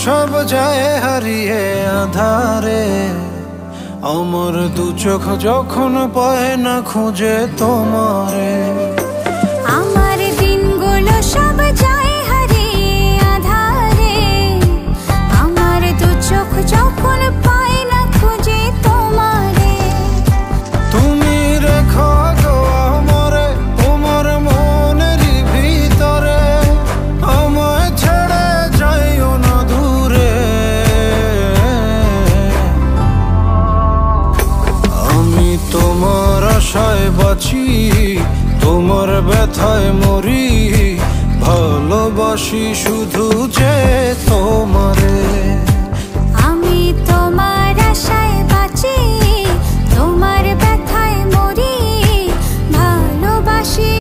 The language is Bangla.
সব যায় হারিয়ে আধারে, আমার দু চোখ যখন পায় না খুঁজে তোমারে। আমার দিনগুলো সব যায় হারিয়ে আধারে, আমার দু চোখ যখন পায় না খুঁজে তোমারে। তুমি রেখো গো আমারে তোমার মনের ভিতরে, আমায় ছেড়ে যাইও না দূরে। আমি তোমার আশায় বাঁচি, তোমার ব্যথায় মরি, ভালোবাসি শুধু যে তোমারে।